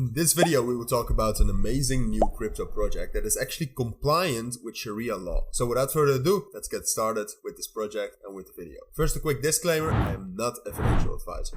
In this video, we will talk about an amazing new crypto project that is actually compliant with Sharia law. So without further ado, let's get started with this project and with the video. First, a quick disclaimer, I am not a financial advisor.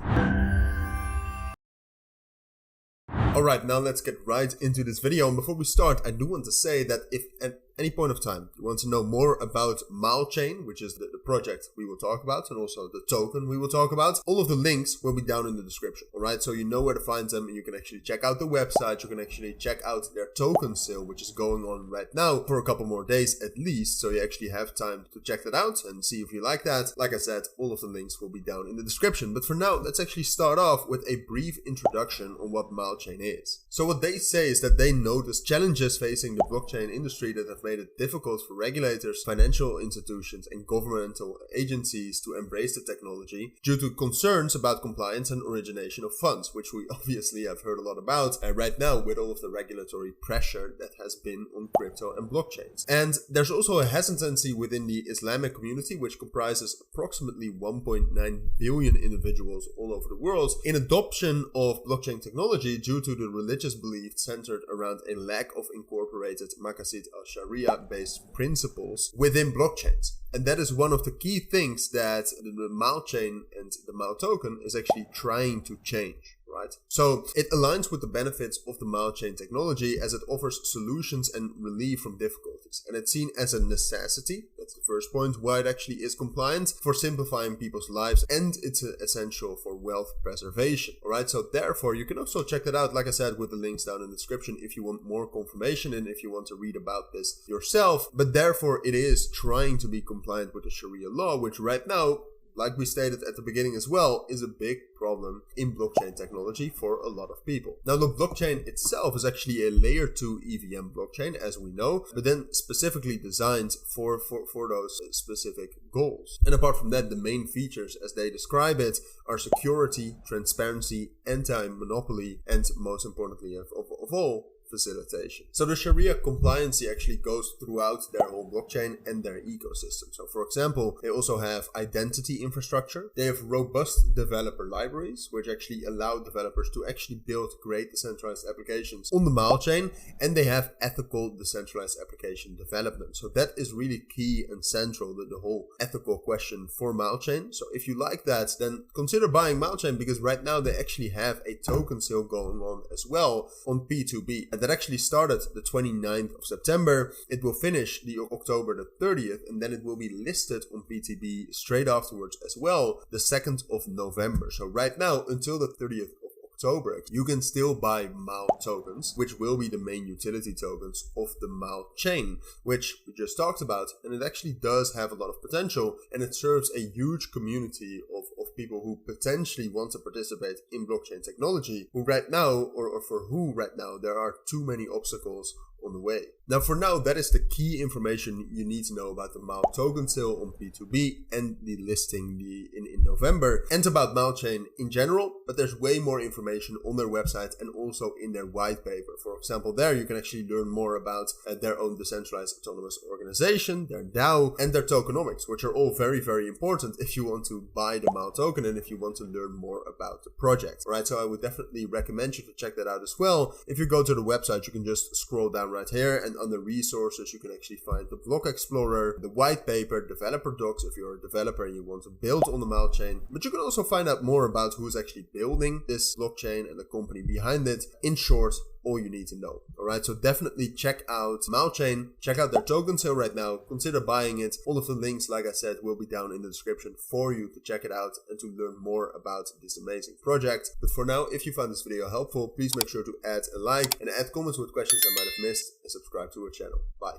Alright, now let's get right into this video. And before we start, I do want to say that if at any point of time you want to know more about MaalChain, which is the project we will talk about, and also the token we will talk about, all of the links will be down in the description. Alright, so you know where to find them, and you can actually check out the website, you can actually check out their token sale, which is going on right now for a couple more days at least, so you actually have time to check that out and see if you like that. Like I said, all of the links will be down in the description. But for now, let's actually start off with a brief introduction on what MaalChain is. So what they say is that they notice challenges facing the blockchain industry that have made it difficult for regulators, financial institutions, and governmental agencies to embrace the technology due to concerns about compliance and origination of funds, which we obviously have heard a lot about right now with all of the regulatory pressure that has been on crypto and blockchains. And there's also a hesitancy within the Islamic community, which comprises approximately 1.9 billion individuals all over the world, in adoption of blockchain technology due to the religious belief centered around a lack of incorporated Maqasid al Shariah based principles within blockchains. And that is one of the key things that the MaalChain and the Maal token is actually trying to change. Right? So it aligns with the benefits of the MaalChain technology as it offers solutions and relief from difficulties. And it's seen as a necessity, that's the first point, why it actually is compliant for simplifying people's lives, and it's essential for wealth preservation. Alright, so therefore you can also check that out, like I said, with the links down in the description if you want more confirmation and if you want to read about this yourself. But therefore it is trying to be compliant with the Sharia law, which right now, like we stated at the beginning as well, is a big problem in blockchain technology for a lot of people. Now, the blockchain itself is actually a Layer-2 EVM blockchain, as we know, but then specifically designed for those specific goals. And apart from that, the main features, as they describe it, are security, transparency, anti-monopoly, and most importantly of all, facilitation. So the Sharia compliancy actually goes throughout their whole blockchain and their ecosystem. So for example, they also have identity infrastructure. They have robust developer libraries, which actually allow developers to actually build great decentralized applications on the MaalChain, and they have ethical decentralized application development. So that is really key and central to the whole ethical question for MaalChain. So if you like that, then consider buying MaalChain, because right now they actually have a token sale going on as well on P2B. And that actually started the 29th of September. It will finish the October the 30th, and then it will be listed on PTB straight afterwards as well, the 2nd of November. So right now, until the 30th of October, you can still buy Maal tokens, which will be the main utility tokens of the MaalChain, which we just talked about. And it actually does have a lot of potential, and it serves a huge community of people who potentially want to participate in blockchain technology, who right now, or for who right now, there are too many obstacles on the way. Now, for now, that is the key information you need to know about the Maal token sale on P2B and the listing in November, and about MaalChain in general. But there's way more information on their website and also in their white paper. For example, there you can actually learn more about their own decentralized autonomous organization, their DAO, and their tokenomics, which are all very, very important if you want to buy the Maal token and if you want to learn more about the project. Alright, so I would definitely recommend you to check that out as well. If you go to the website, you can just scroll down right here, and under resources you can actually find the block explorer, the white paper, developer docs if you're a developer and you want to build on the MaalChain. But you can also find out more about who's actually building this blockchain and the company behind it. In short, all you need to know. Alright, so definitely check out MaalChain, check out their token sale right now, consider buying it. All of the links, like I said, will be down in the description for you to check it out and to learn more about this amazing project. But for now, if you found this video helpful, please make sure to add a like and add comments with questions I might have missed, and subscribe to our channel. Bye.